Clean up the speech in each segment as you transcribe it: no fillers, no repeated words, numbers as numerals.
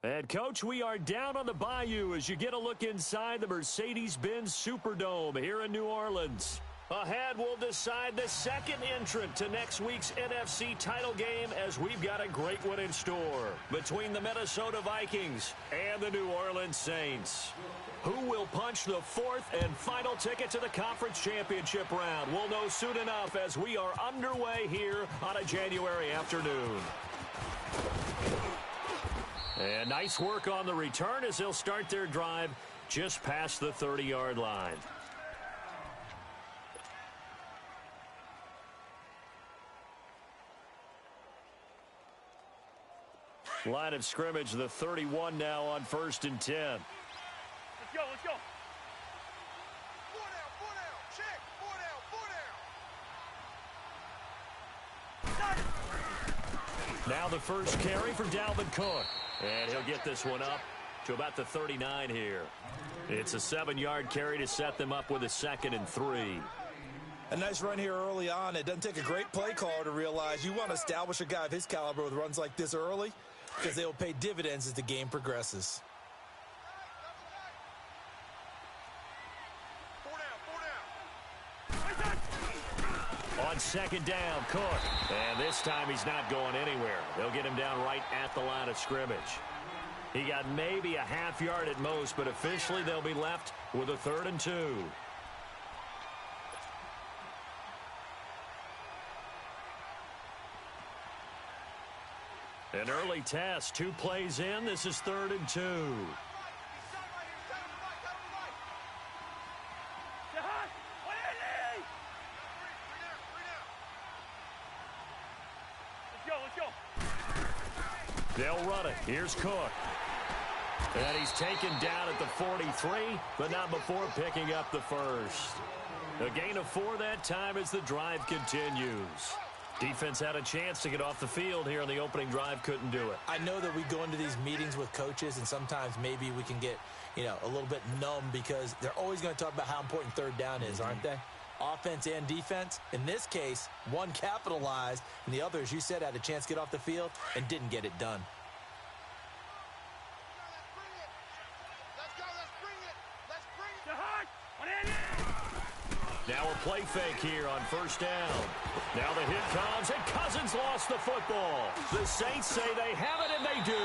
And, Coach, we are down on the Bayou as you get a look inside the Mercedes-Benz Superdome here in New Orleans. Ahead, we'll decide the second entrant to next week's NFC title game as we've got a great one in store between the Minnesota Vikings and the New Orleans Saints. Who will punch the fourth and final ticket to the conference championship round? We'll know soon enough as we are underway here on a January afternoon. And nice work on the return as they'll start their drive just past the 30-yard line. Line of scrimmage, the 31 now on 1st and 10. Let's go, let's go. 4 down, check, 4 down. Now the first carry for Dalvin Cook. And he'll get this one up to about the 39 here. It's a 7-yard carry to set them up with a 2nd and 3. A nice run here early on. It doesn't take a great play caller to realize you want to establish a guy of his caliber with runs like this early because they will pay dividends as the game progresses. 4 down. On 2nd down, Cook. And this time he's not going anywhere. They'll get him down right at the line of scrimmage. He got maybe a half yard at most, but officially they'll be left with a 3rd and 2. An early test, 2 plays in. This is 3rd and 2. They'll run it. Here's Cook. And he's taken down at the 43, but not before picking up the first. A gain of 4 that time as the drive continues. Defense had a chance to get off the field here in the opening drive, couldn't do it. I know that we go into these meetings with coaches, and sometimes maybe we can get, a little bit numb because they're always going to talk about how important 3rd down is, aren't they? Offense and defense. In this case, one capitalized, and the other, as you said, had a chance to get off the field and didn't get it done. Now a play fake here on 1st down. Now the hit comes, and Cousins lost the football. The Saints say they have it, and they do.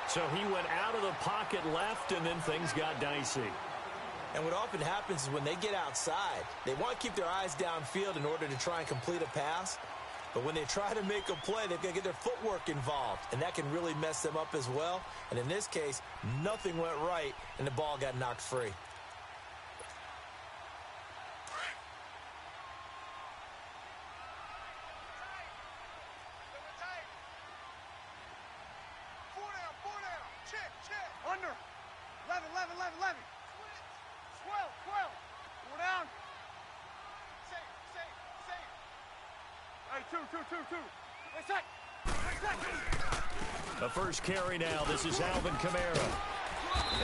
So he went out of the pocket left, and then things got dicey. And what often happens is when they get outside, they want to keep their eyes downfield in order to try and complete a pass. But when they try to make a play, they've got to get their footwork involved, and that can really mess them up as well. And in this case, nothing went right, and the ball got knocked free. Under. 11. 12. 4 down. Same. Hey, two. The first carry now. This is Alvin Kamara.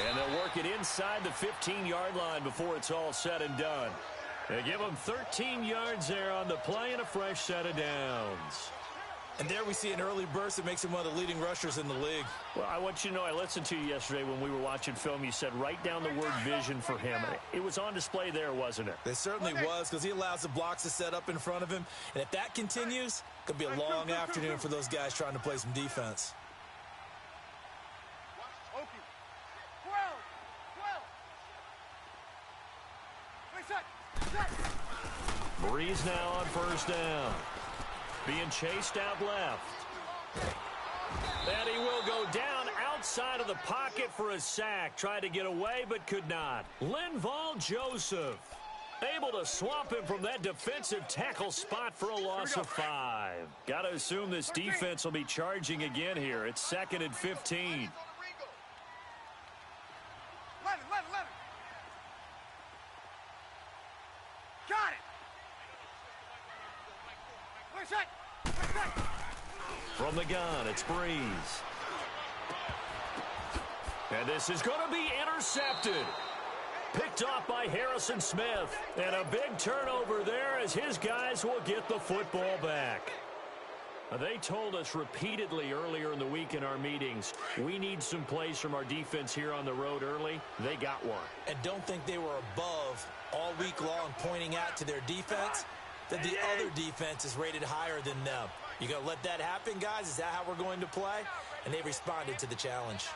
And they'll work it inside the 15-yard line before it's all said and done. They give them 13 yards there on the play and a fresh set of downs. And there we see an early burst that makes him one of the leading rushers in the league. Well, I want you to know, I listened to you yesterday when we were watching film. You said write down the word vision for him. It was on display there, wasn't it? It certainly was, because he allows the blocks to set up in front of him. And if that continues, it could be a long afternoon for those guys trying to play some defense. 12. Breeze now on 1st down. Being chased out left. And he will go down outside of the pocket for a sack. Tried to get away, but could not. Linval Joseph able to swamp him from that defensive tackle spot for a loss of 5. Got to assume this defense will be charging again here. It's 2nd and 15. 11. Got it. From the gun, it's Breeze. And this is going to be intercepted. Picked off by Harrison Smith. And a big turnover there as his guys will get the football back. They told us repeatedly earlier in the week in our meetings, we need some plays from our defense here on the road early. They got one. And don't think they were above all week long pointing out to their defense that the other defense is rated higher than them. You going to let that happen, guys? Is that how we're going to play? And they responded to the challenge.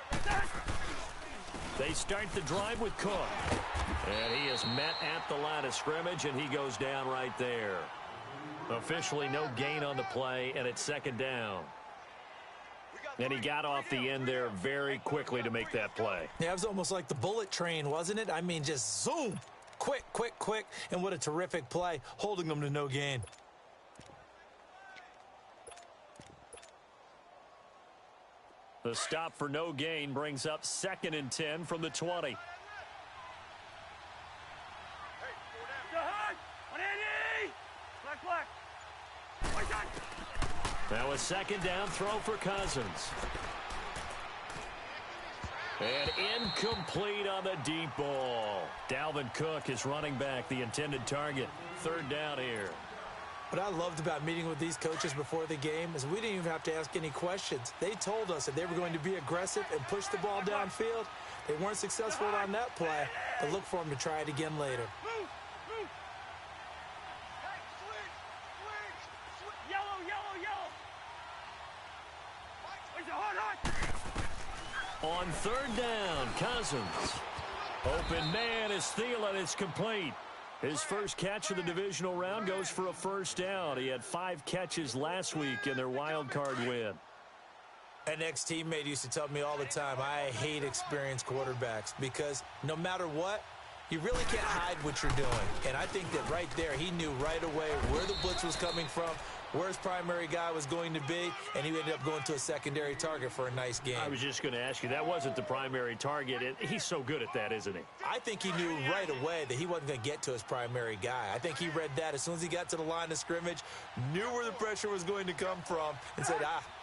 They start the drive with Cook. And he is met at the line of scrimmage, and he goes down right there. Officially no gain on the play, and it's second down. And he got off the end there very quickly to make that play. Yeah, it was almost like the bullet train, wasn't it? I mean, just zoom. Quick, quick, quick. And what a terrific play, holding them to no gain. The stop for no gain brings up 2nd and 10 from the 20. Now a second down throw for Cousins. And incomplete on the deep ball. Dalvin Cook is running back, the intended target. 3rd down here. What I loved about meeting with these coaches before the game is we didn't even have to ask any questions. They told us that they were going to be aggressive and push the ball downfield. They weren't successful on that play, but look for them to try it again later. On 3rd down, Cousins. Open man is Thielen. It's complete. His first catch of the divisional round goes for a 1st down. He had 5 catches last week in their wild card win. An ex-teammate used to tell me all the time, I hate experienced quarterbacks because no matter what, you really can't hide what you're doing. And I think that right there, he knew right away where the blitz was coming from, where his primary guy was going to be, and he ended up going to a secondary target for a nice game. I was just going to ask you, that wasn't the primary target. He's so good at that, isn't he? I think he knew right away that he wasn't going to get to his primary guy. I think he read that as soon as he got to the line of scrimmage, knew where the pressure was going to come from, and said,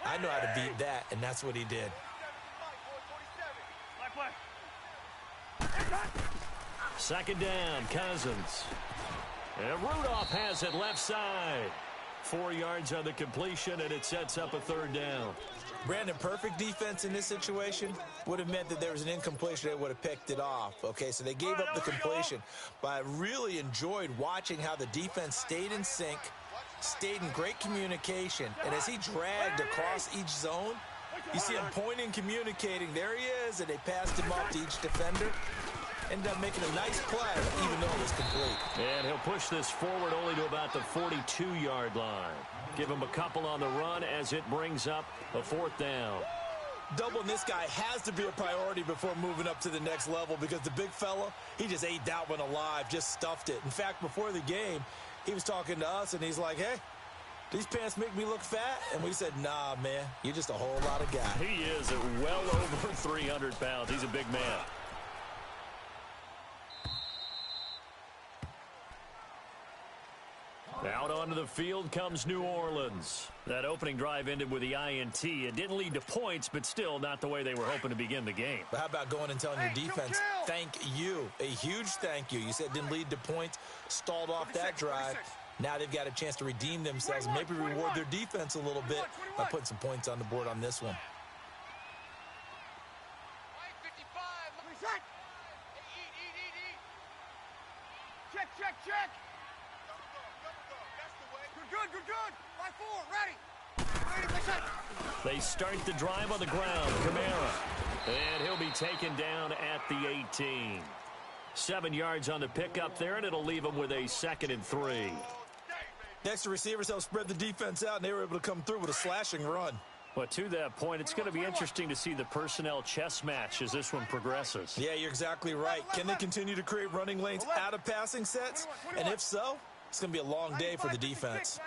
I know how to beat that, and that's what he did. Second down, Cousins. And Rudolph has it left side. 4 yards on the completion, and it sets up a 3rd down. Brandon, perfect defense in this situation would have meant that there was an incompletion. They would have picked it off. Okay, so they gave up the completion. But I really enjoyed watching how the defense stayed in sync, stayed in great communication. And as he dragged across each zone, you see him pointing, communicating. There he is, and they passed him off to each defender. Ended up making a nice play, even though it was complete. And he'll push this forward only to about the 42-yard line. Give him a couple on the run as it brings up a 4th down. Doubling this guy has to be a priority before moving up to the next level because the big fella, he just ate that one alive, just stuffed it. In fact, before the game, he was talking to us, and he's like, hey, these pants make me look fat? And we said, nah, man, you're just a whole lot of guy. He is at well over 300 pounds. He's a big man. Out onto the field comes New Orleans. That opening drive ended with the INT. It didn't lead to points, but still not the way they were hoping to begin the game. But how about going and telling your defense, thank you, a huge thank you. You said it didn't lead to points, stalled off that drive. Now they've got a chance to redeem themselves and maybe reward their defense a little bit by putting some points on the board on this one. Check, check, check. Good. Line 4, ready. They start the drive on the ground. Kamara. And he'll be taken down at the 18. 7 yards on the pickup there, and it'll leave him with a 2nd and 3. Next, the receivers helped spread the defense out, and they were able to come through with a slashing run. But to that point, it's going to be interesting to see the personnel chess match as this one progresses. Yeah, you're exactly right. Can they continue to create running lanes out of passing sets? And if so, it's going to be a long day for the defense.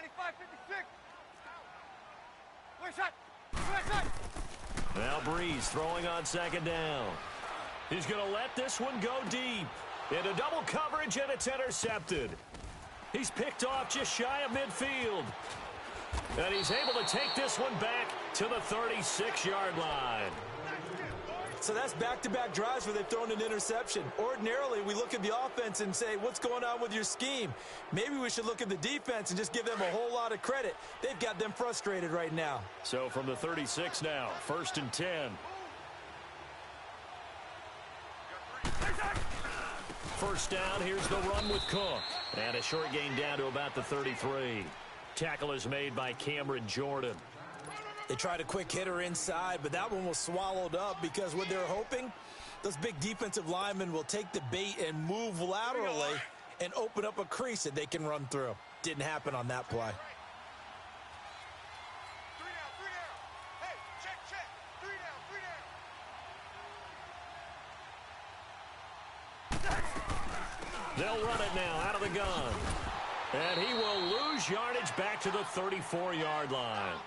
95-56. Now Breeze throwing on 2nd down. He's going to let this one go deep. Into double coverage, and it's intercepted. He's picked off just shy of midfield. And he's able to take this one back to the 36-yard line. So that's back-to-back drives where they've thrown an interception. Ordinarily, we look at the offense and say, what's going on with your scheme? Maybe we should look at the defense and just give them a whole lot of credit. They've got them frustrated right now. So from the 36 now, 1st and 10. First down, here's the run with Cook. And a short gain down to about the 33. Tackle is made by Cameron Jordan. They tried a quick hitter inside, but that one was swallowed up because what they're hoping, those big defensive linemen will take the bait and move laterally and open up a crease that they can run through. Didn't happen on that play. 3 down, 3 down. Hey, check, check. 3 down, 3 down. They'll run it now out of the gun. And he will lose yardage back to the 34-yard line.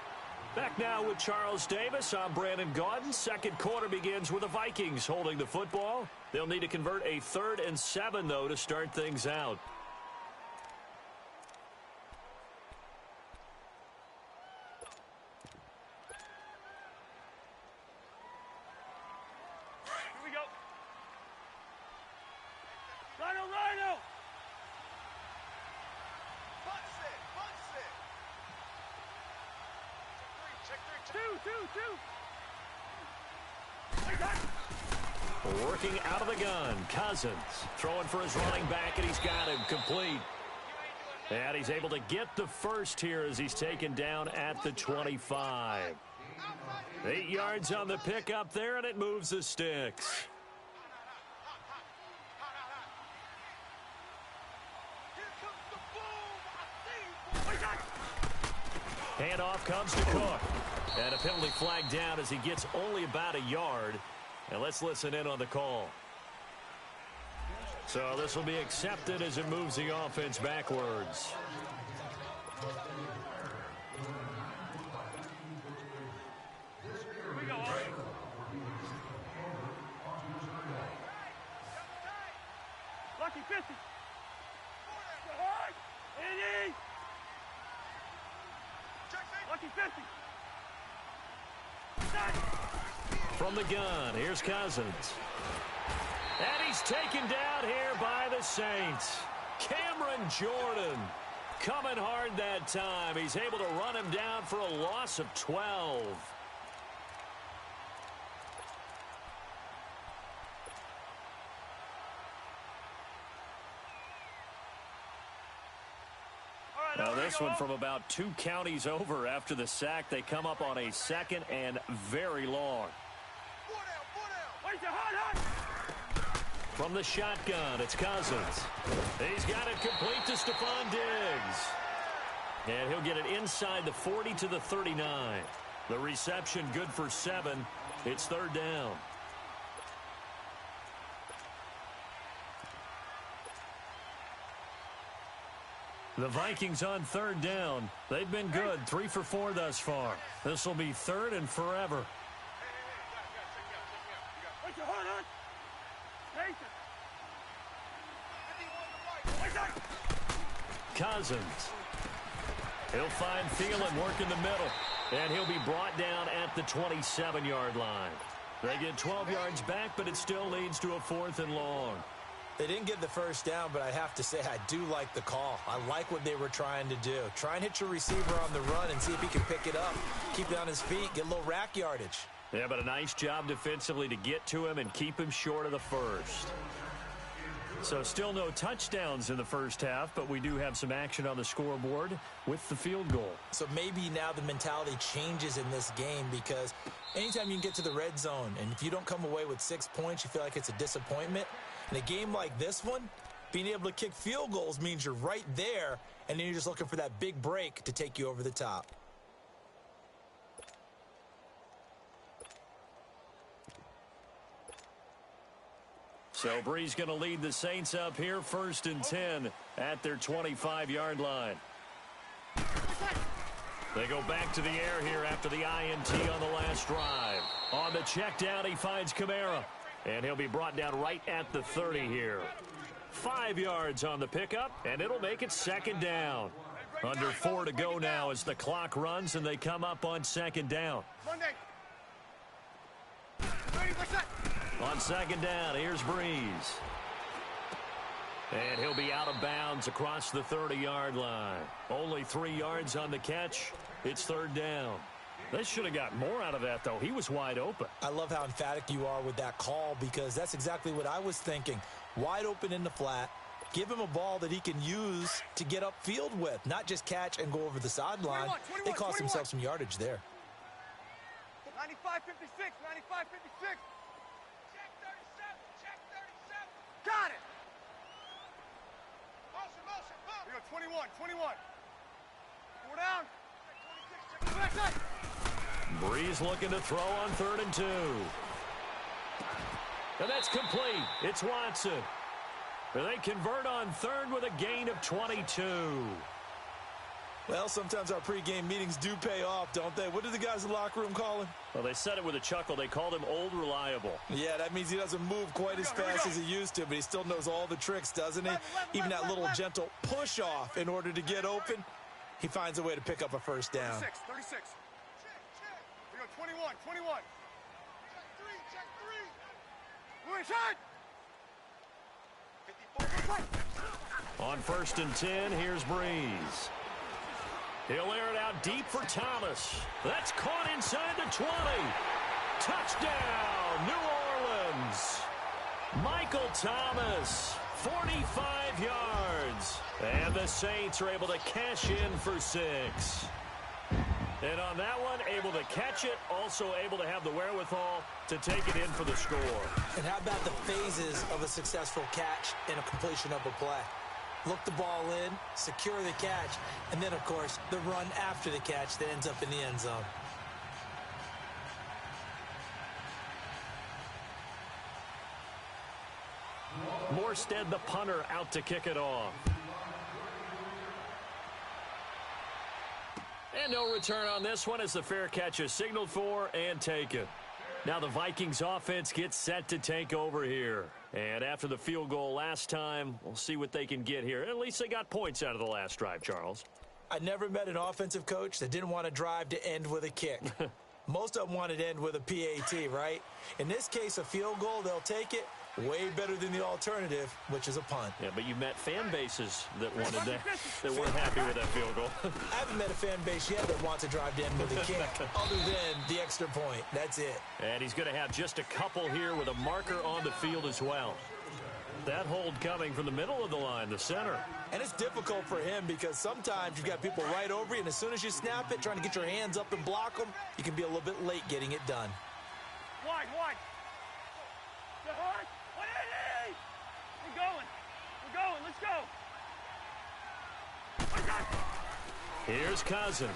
Back now with Charles Davis. I'm Brandon Gaudin. Second quarter begins with the Vikings holding the football. They'll need to convert a 3rd and 7, though, to start things out. Here we go. Rhino, Rhino. Punch it, punch it. Check 3, check 2. Working out of the gun, Cousins throwing for his running back, and he's got him complete. And he's able to get the first here as he's taken down at the 25. 8 yards on the pickup there, and it moves the sticks. Handoff comes to Cook. And a penalty flag down as he gets only about a yard. And let's listen in on the call. So this will be accepted as it moves the offense backwards. Here we go, Lucky 50. Eddie. Lucky 50. From the gun, here's Cousins. And he's taken down here by the Saints. Cameron Jordan coming hard that time. He's able to run him down for a loss of 12. Now this one from about 2 counties over after the sack. They come up on a 2nd and very long. From the shotgun, it's Cousins. He's got it complete to Stephon Diggs. And he'll get it inside the 40 to the 39. The reception good for 7. It's 3rd down. The Vikings on 3rd down. They've been good, 3 for 4 thus far. This will be 3rd and forever. Cousins. He'll find Thielen, work in the middle. And he'll be brought down at the 27-yard line. They get 12 yards back, but it still leads to a 4th and long. They didn't get the first down, but I have to say I do like the call. I like what they were trying to do. Try and hit your receiver on the run and see if he can pick it up. Keep it on his feet, get a little rack yardage. Yeah, but a nice job defensively to get to him and keep him short of the first. So still no touchdowns in the first half, but we do have some action on the scoreboard with the field goal. So maybe now the mentality changes in this game because anytime you can get to the red zone, and if you don't come away with 6 points, you feel like it's a disappointment. In a game like this one, being able to kick field goals means you're right there, and then you're just looking for that big break to take you over the top. So Bree's going to lead the Saints up here, 1st and 10 at their 25-yard line. They go back to the air here after the INT on the last drive. On the check down, he finds Kamara. And he'll be brought down right at the 30 here. 5 yards on the pickup, and it'll make it 2nd down. Under 4 to go now as the clock runs, and they come up on 2nd down. Monday. 30%. On second down, here's Breeze. And he'll be out of bounds across the 30-yard line. Only 3 yards on the catch. It's third down. They should have got more out of that, though. He was wide open. I love how emphatic you are with that call because that's exactly what I was thinking. Wide open in the flat. Give him a ball that he can use to get upfield with, not just catch and go over the sideline. They cost themselves some yardage there. 95-56, 95-56. Check 37, check 37. Got it. Motion, move. We go 21. 4 down. Check 26, check Breeze looking to throw on 3rd and 2. And that's complete. It's Watson. They convert on 3rd with a gain of 22. Well, sometimes our pregame meetings do pay off, don't they? What did the guys in the locker room call him? Well, they said it with a chuckle. They called him Old Reliable. Yeah, that means he doesn't move quite as fast as he used to, but he still knows all the tricks, doesn't he? Even that little gentle push-off in order to get open, he finds a way to pick up a first down. 36. Check. We go 21. Check 3. Move inside. 54. On 1st and 10, here's Breeze. He'll air it out deep for Thomas. That's caught inside the 20. Touchdown, New Orleans. Michael Thomas, 45 yards. And the Saints are able to cash in for 6. And on that one, able to catch it, also able to have the wherewithal to take it in for the score. And how about the phases of a successful catch and a completion of a play? Look the ball in, secure the catch, and then, of course, the run after the catch that ends up in the end zone. Morstead, the punter, out to kick it off. And no return on this one as the fair catch is signaled for and taken. Now the Vikings offense gets set to take over here. And after the field goal last time, we'll see what they can get here. At least they got points out of the last drive, Charles. I never met an offensive coach that didn't want to drive to end with a kick. Most of them wanted to end with a PAT, right? In this case, a field goal, they'll take it. Way better than the alternative, which is a punt. Yeah, but you met fan bases that wanted that, that weren't happy with that field goal. I haven't met a fan base yet that wants to drive to end with a kick, other than the extra point. That's it. And he's going to have just a couple here with a marker on the field as well. That hold coming from the middle of the line, the center. And it's difficult for him because sometimes you've got people right over you, and as soon as you snap it, trying to get your hands up and block them, you can be a little bit late getting it done. Wide. We're going. Let's go. Here's Cousins.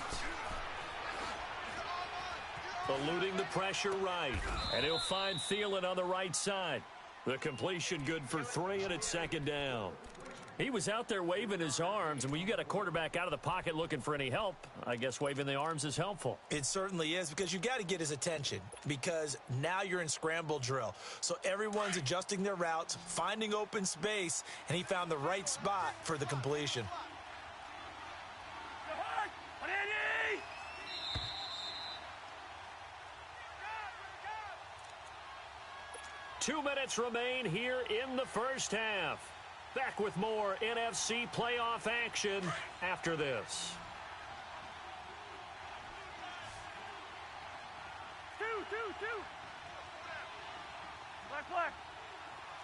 Eluding the pressure right. And he'll find Thielen on the right side. The completion good for 3, and it's 2nd down. He was out there waving his arms, and when you got a quarterback out of the pocket looking for any help, I guess waving the arms is helpful. It certainly is, because you got to get his attention, because now you're in scramble drill. So everyone's adjusting their routes, finding open space, and he found the right spot for the completion. 2 minutes remain here in the first half. Back with more NFC playoff action after this. Two. Black.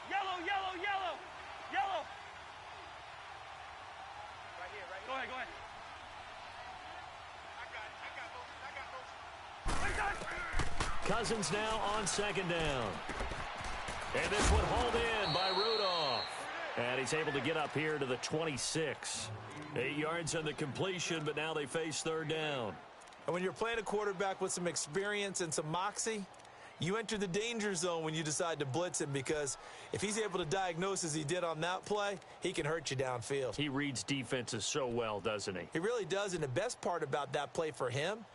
Yellow. Right here. Go ahead. I got those. Cousins now on 2nd down. And this one hauled in by Rudolph. And he's able to get up here to the 26. 8 yards on the completion, but now they face 3rd down. And when you're playing a quarterback with some experience and some moxie, you enter the danger zone when you decide to blitz him, because if he's able to diagnose as he did on that play, he can hurt you downfield. He reads defenses so well, doesn't he? He really does, and the best part about that play for him,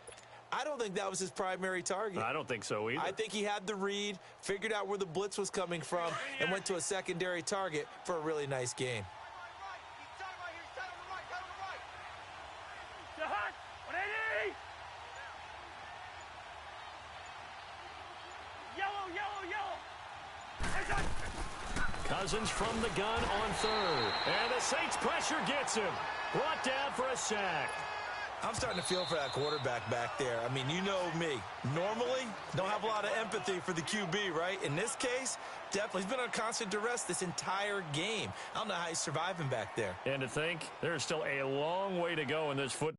I don't think that was his primary target. I don't think so either. I think he had the read, figured out where the blitz was coming from, and went to a secondary target for a really nice gain. Cousins from the gun on third. And the Saints pressure gets him. Brought down for a sack. I'm starting to feel for that quarterback back there. I mean, you know me. Normally, don't have a lot of empathy for the QB, right? In this case, definitely. He's been on constant duress this entire game. I don't know how he's surviving back there. And to think, there's still a long way to go in this football.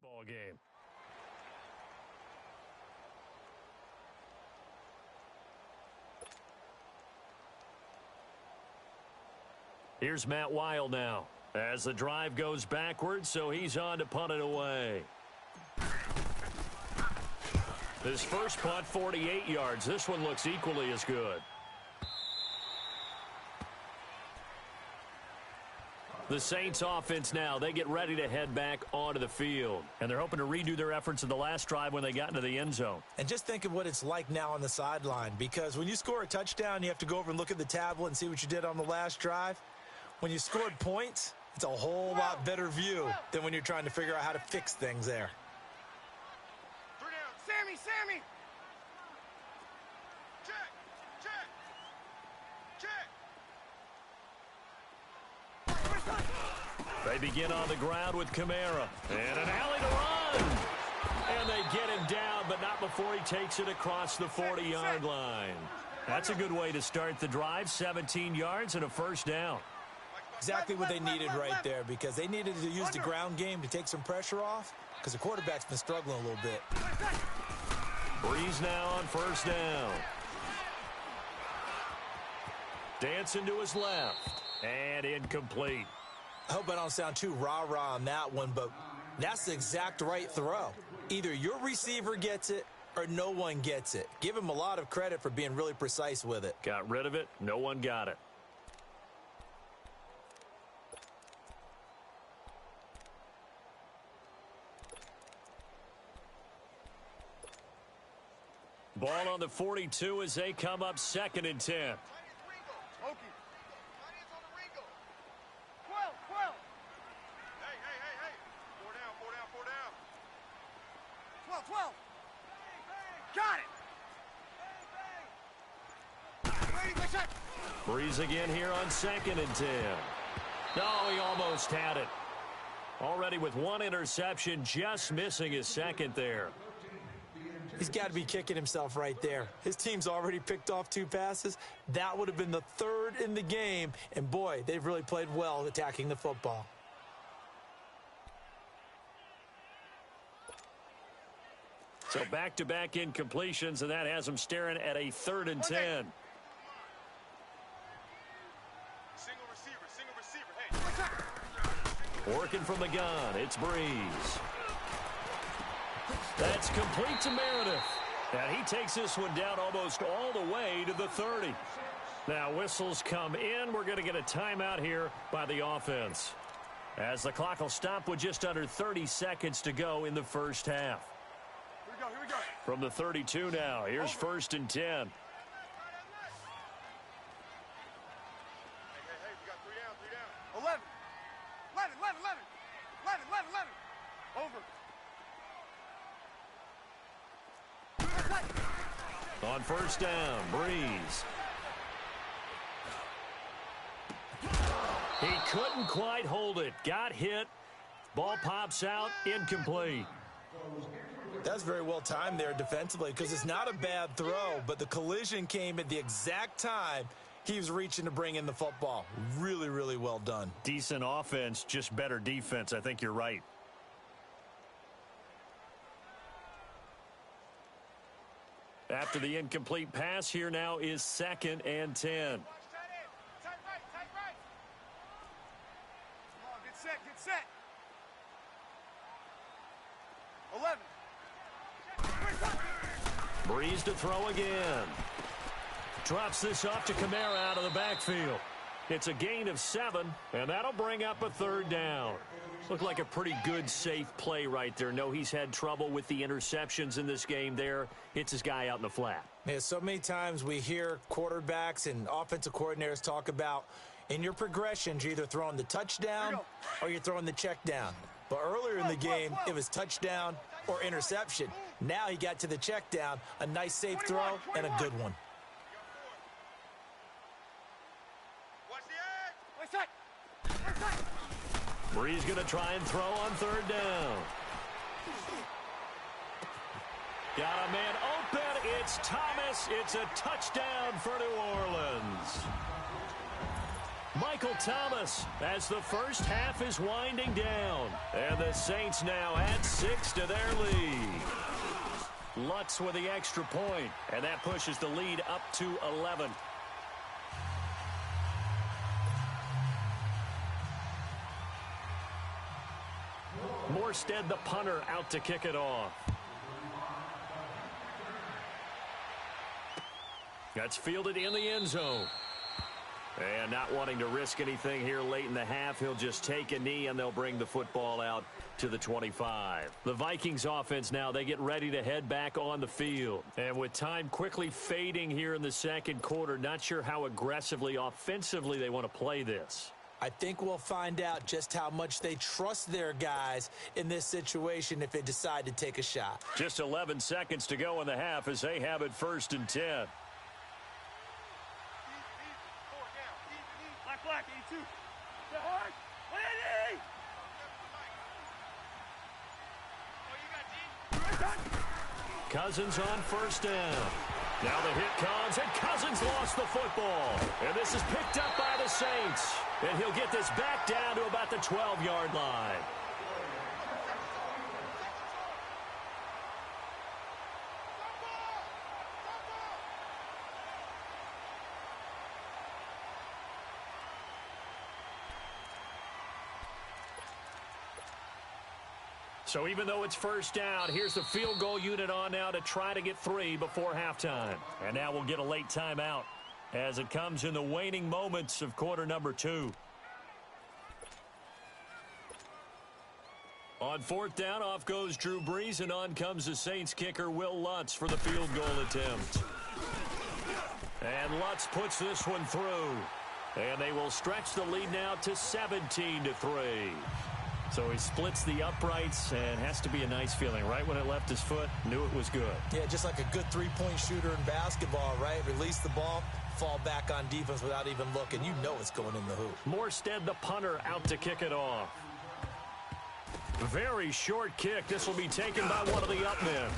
Ball game. Here's Matt Wild now as the drive goes backwards, so he's on to punt it away. His first punt, 48 yards. This one looks equally as good. The Saints offense now, they get ready to head back onto the field. And they're hoping to redo their efforts in the last drive when they got into the end zone. And just think of what it's like now on the sideline, because when you score a touchdown, you have to go over and look at the tablet and see what you did on the last drive. When you scored points, it's a whole lot better view than when you're trying to figure out how to fix things there. Three down. Sammy! Check! They begin on the ground with Kamara. And an alley to run. And they get him down, but not before he takes it across the 40-yard line. That's a good way to start the drive. 17 yards and a first down. Exactly what they needed right there, because they needed to use the ground game to take some pressure off, because the quarterback's been struggling a little bit. Breeze now on first down. Dancing to his left. And incomplete. I hope I don't sound too rah-rah on that one, but that's the exact right throw. Either your receiver gets it or no one gets it. Give him a lot of credit for being really precise with it. Got rid of it. No one got it. Ball on the 42 as they come up 2nd and 10. Breeze again here on 2nd and 10. Oh, he almost had it. Already with one interception, just missing his second there. He's got to be kicking himself right there. His team's already picked off 2 passes. That would have been the 3rd in the game. And, boy, they've really played well attacking the football. So back-to-back incompletions, and that has them staring at a 3rd and 10. Single receiver. Hey. Working from the gun, it's Breeze. That's complete to Meredith. And he takes this one down almost all the way to the 30. Now whistles come in. We're going to get a timeout here by the offense, as the clock will stop with just under 30 seconds to go in the first half. Here we go. From the 32 now, here's 1st and 10. Hey, we got 3 down. 11. Over. On first down, Breeze. He couldn't quite hold it. Got hit. Ball pops out, incomplete. That's very well timed there defensively because it's not a bad throw, but the collision came at the exact time he was reaching to bring in the football. Really, really well done. Decent offense, just better defense. I think you're right. After the incomplete pass, here now is 2nd and 10. Get set. 11. Breeze to throw again. Drops this off to Kamara out of the backfield. It's a gain of 7, and that'll bring up a 3rd down. Looked like a pretty good, safe play right there. No, he's had trouble with the interceptions in this game there. Hits his guy out in the flat. Yeah, so many times we hear quarterbacks and offensive coordinators talk about in your progressions, you're either throwing the touchdown or you're throwing the check down. But earlier in the game, it was touchdown or interception. Now he got to the check down, a nice safe throw, and a good one. Breeze going to try and throw on 3rd down. Got a man open. It's Thomas. It's a touchdown for New Orleans. Michael Thomas as the first half is winding down. And the Saints now add 6 to their lead. Lutz with the extra point, and that pushes the lead up to 11. Morstead, the punter, out to kick it off. That's fielded in the end zone. And not wanting to risk anything here late in the half, he'll just take a knee, and they'll bring the football out to the 25. The Vikings offense now, they get ready to head back on the field. And with time quickly fading here in the second quarter, not sure how aggressively, offensively they want to play this. I think we'll find out just how much they trust their guys in this situation if they decide to take a shot. Just 11 seconds to go in the half as they have it 1st and 10. Black, 82. Cousins on first down. Now the hit comes, and Cousins lost the football. And this is picked up by the Saints. And he'll get this back down to about the 12-yard line. So even though it's first down, here's the field goal unit on now to try to get 3 before halftime. And now we'll get a late timeout as it comes in the waning moments of quarter number 2. On 4th down, off goes Drew Brees, and on comes the Saints kicker Will Lutz for the field goal attempt. And Lutz puts this one through. And they will stretch the lead now to 17-3. So he splits the uprights, and has to be a nice feeling. Right when it left his foot, knew it was good. Yeah, just like a good three-point shooter in basketball, right? Release the ball, fall back on defense without even looking. You know it's going in the hoop. Morstead, the punter, out to kick it off. Very short kick. This will be taken by one of the up men.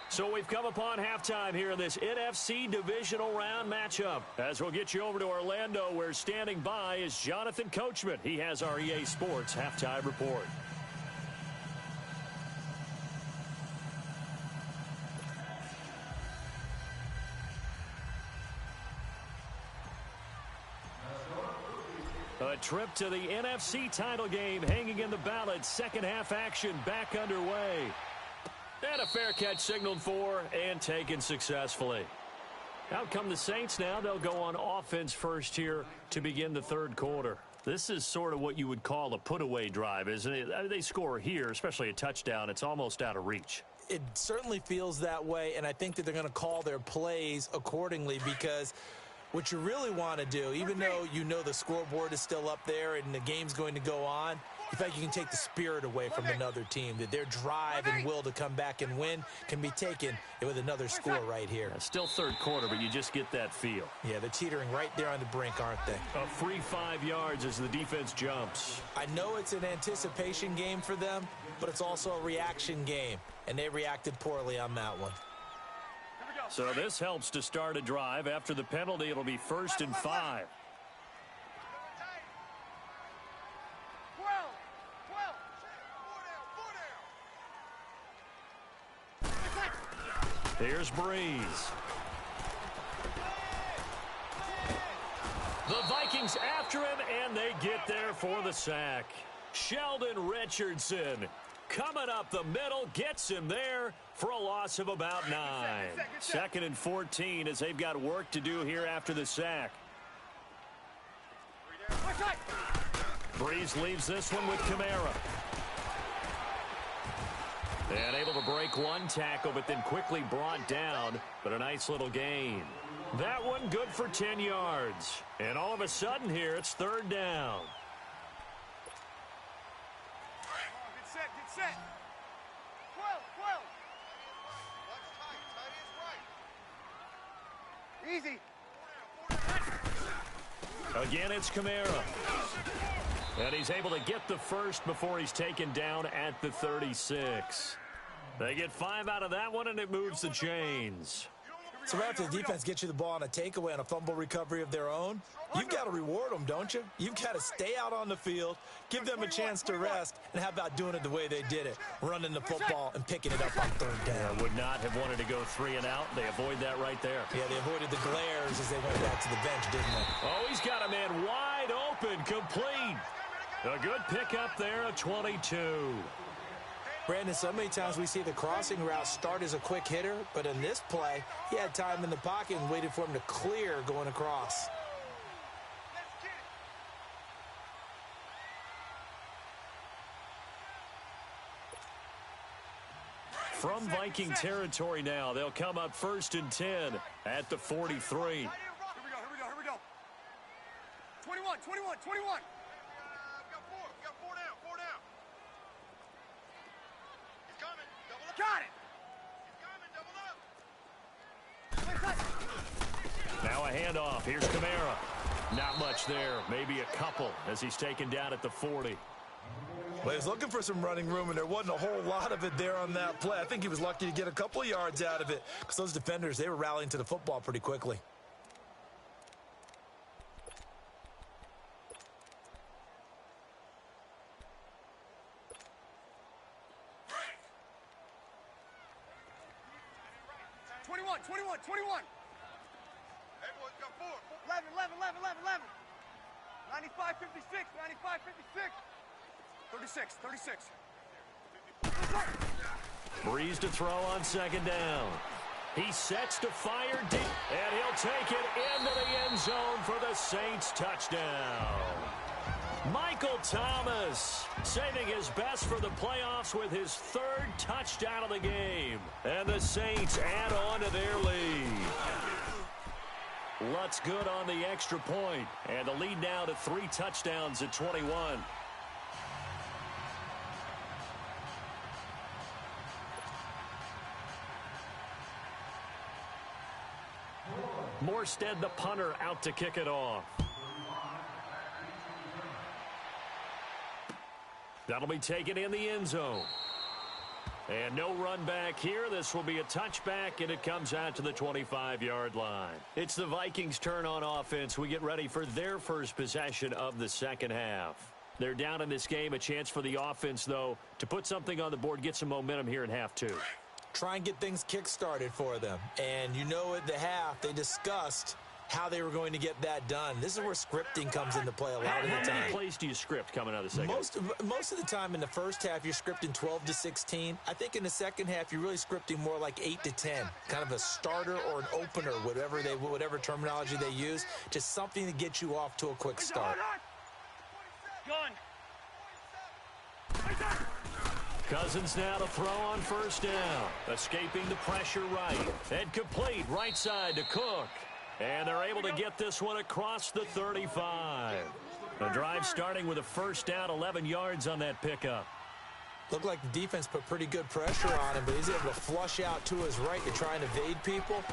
So we've come upon halftime here in this NFC divisional round matchup. As we'll get you over to Orlando, where standing by is Jonathan Coachman. He has our EA Sports halftime report. A trip to the NFC title game hanging in the balance. Second half action back underway. And a fair catch signaled for and taken successfully. Out come the Saints now. They'll go on offense first here to begin the third quarter. This is sort of what you would call a put-away drive, isn't it? They score here, especially a touchdown. It's almost out of reach. It certainly feels that way, and I think that they're going to call their plays accordingly, because what you really want to do, even though you know the scoreboard is still up there and the game's going to go on, You feel like you can take the spirit away from another team, that their drive and will to come back and win can be taken with another score right here. Still third quarter, but you just get that feel. Yeah, they're teetering right there on the brink, aren't they? A free 5 yards as the defense jumps. I know it's an anticipation game for them, but it's also a reaction game, and they reacted poorly on that one. So this helps to start a drive. After the penalty, it'll be 1st and 5. Here's Breeze. The Vikings after him, and they get there for the sack. Sheldon Richardson coming up the middle, gets him there for a loss of about 9. 2nd and 14 as they've got work to do here after the sack. Breeze leaves this one with Kamara. And able to break one tackle, but then quickly brought down. But a nice little gain. That one good for 10 yards. And all of a sudden here, it's 3rd down. Get set, get set. 12, 12. Easy. Again, it's Kamara. And he's able to get the first before he's taken down at the 36. They get 5 out of that one, and it moves the chains. So right after the defense gets you the ball on a takeaway on a fumble recovery of their own, you've got to reward them, don't you? You've got to stay out on the field, give them a chance to rest, and how about doing it the way they did it, running the football and picking it up on 3rd down. Would not have wanted to go 3 and out. They avoid that right there. Yeah, they avoided the glares as they went back to the bench, didn't they? Oh, he's got a man wide open, complete. A good pickup there, a 22. Brandon, so many times we see the crossing route start as a quick hitter, but in this play, he had time in the pocket and waited for him to clear going across. From Viking territory now, they'll come up 1st and 10 at the 43. Here we go. 21. We got 4 down. He's coming. Double up. Got it. He's coming. Double up. Now a handoff. Here's Kamara. Not much there. Maybe a couple as he's taken down at the 40. Well, he was looking for some running room, and there wasn't a whole lot of it there on that play. I think he was lucky to get a couple of yards out of it because those defenders, they were rallying to the football pretty quickly. Hey, boys, got 4. 11. 95, 56. 36. Breeze to throw on 2nd down. He sets to fire deep, and he'll take it into the end zone for the Saints touchdown. Michael Thomas saving his best for the playoffs with his 3rd touchdown of the game. And the Saints add on to their lead. Lutz good on the extra point, and the lead now to 3 touchdowns at 21. Morstead, the punter, out to kick it off. That'll be taken in the end zone. And no run back here. This will be a touchback, and it comes out to the 25-yard line. It's the Vikings' turn on offense. We get ready for their first possession of the second half. They're down in this game. A chance for the offense, though, to put something on the board, get some momentum here in half 2. Try and get things kick-started for them. And you know at the half, they discussed how they were going to get that done. This is where scripting comes into play a lot of the time. How many plays do you script coming out of the second? Most of the time in the first half, you're scripting 12 to 16. I think in the second half, you're really scripting more like 8 to 10. Kind of a starter or an opener, whatever terminology they use. Just something to get you off to a quick start. Gun. Cousins now to throw on 1st down. Escaping the pressure right. And complete right side to Cook. And they're able to get this one across the 35. The drive starting with a first down, 11 yards on that pickup. Looked like the defense put pretty good pressure on him, but he's able to flush out to his right to try and evade people.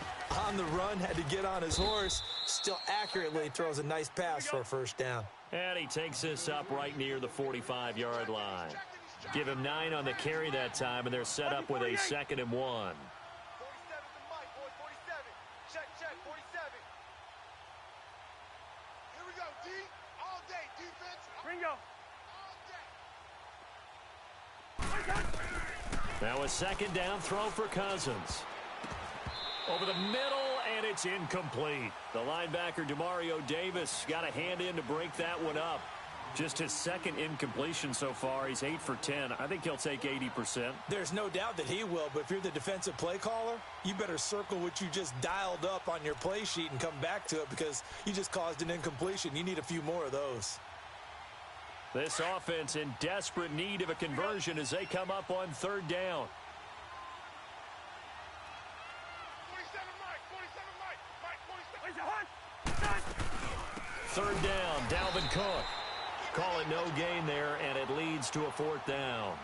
On the run, had to get on his horse. Still accurately throws a nice pass for a first down. And he takes this up right near the 45-yard line. Give him 9 on the carry that time, and they're set up with a 2nd and 1. 47 to Mike, boys, 47. Check, 47. Here we go, D. All day, defense. Ringo. Now a 2nd down throw for Cousins. Over the middle, and it's incomplete. The linebacker, Demario Davis, got a hand in to break that one up. Just his 2nd incompletion so far. He's 8 for 10. I think he'll take 80%. There's no doubt that he will, but if you're the defensive play caller, you better circle what you just dialed up on your play sheet and come back to it because you just caused an incompletion. You need a few more of those. This offense in desperate need of a conversion as they come up on 3rd down. 47 Mike, 47 Mike. 3rd down, Dalvin Cook. Call it no gain there, and it leads to a 4th down.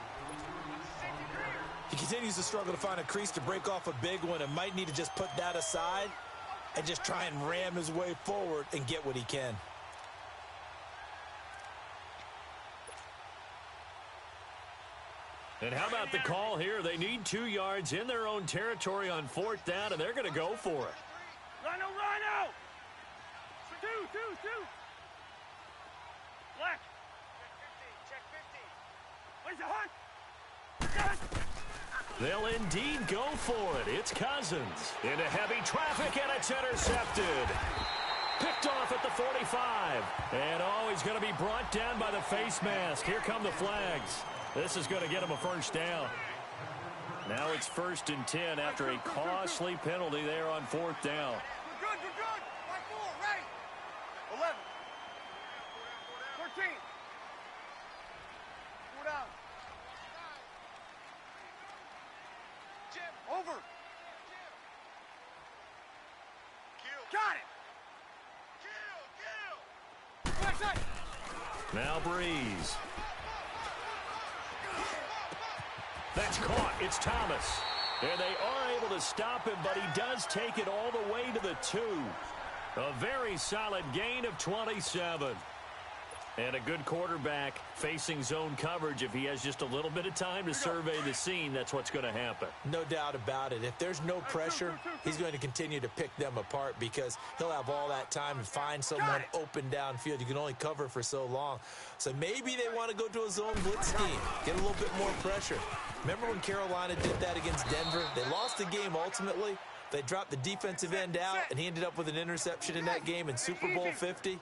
He continues to struggle to find a crease to break off a big one and might need to just put that aside and just try and ram his way forward and get what he can. And how about the call here? They need 2 yards in their own territory on 4th down, and they're going to go for it. Rhino! Two. Black. Check 15. Where's the hunt? They'll indeed go for it. It's Cousins into heavy traffic, and it's intercepted. Picked off at the 45. And he's going to be brought down by the face mask. Here come the flags. This is going to get him a first down. Now it's 1st and 10 after a costly penalty there on 4th down. Good. Black 4, ready. 11. 13. 4 down. Jim, over. Got it. Backside. Now Breeze. That's caught. It's Thomas. And they are able to stop him, but he does take it all the way to the 2. A very solid gain of 27. And a good quarterback facing zone coverage. If he has just a little bit of time to survey the scene, that's what's going to happen. No doubt about it. If there's no pressure, he's going to continue to pick them apart because he'll have all that time to find someone open downfield. You can only cover for so long. So maybe they want to go to a zone blitz scheme, get a little bit more pressure. Remember when Carolina did that against Denver? They lost the game ultimately. They dropped the defensive end out, and he ended up with an interception in that game in Super Bowl 50.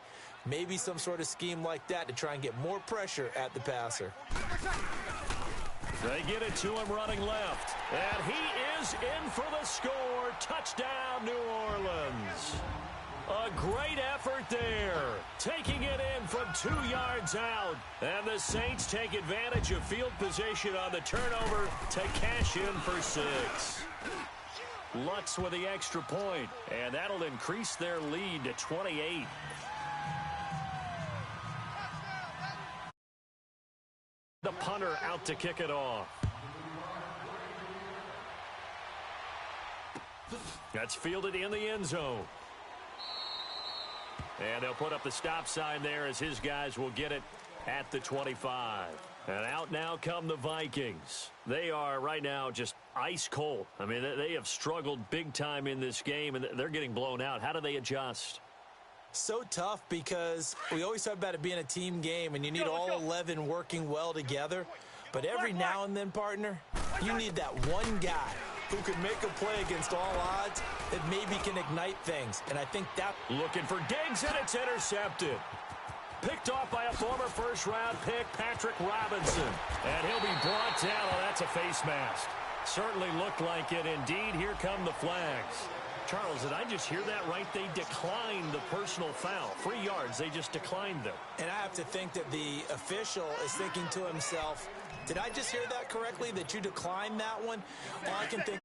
Maybe some sort of scheme like that to try and get more pressure at the passer. They get it to him running left. And he is in for the score. Touchdown, New Orleans. A great effort there. Taking it in from 2 yards out. And the Saints take advantage of field position on the turnover to cash in for 6. Lutz with the extra point. And that'll increase their lead to 28. The punter out to kick it off. That's fielded in the end zone. And they'll put up the stop sign there as his guys will get it at the 25. And out now come the Vikings. They are right now just ice cold. I mean, they have struggled big time in this game, and they're getting blown out. How do they adjust? So tough because we always talk about it being a team game, and you need all 11 working well together. But every now and then, partner, you need that one guy who can make a play against all odds that maybe can ignite things. And I think that... Looking for Diggs, and it's intercepted. Picked off by a former first-round pick, Patrick Robinson. And he'll be brought down. Oh, that's a face mask. Certainly looked like it. Indeed, here come the flags. Charles, did I just hear that right? They declined the personal foul. 3 yards, they just declined them. And I have to think that the official is thinking to himself, did I just hear that correctly, that you declined that one? All I can think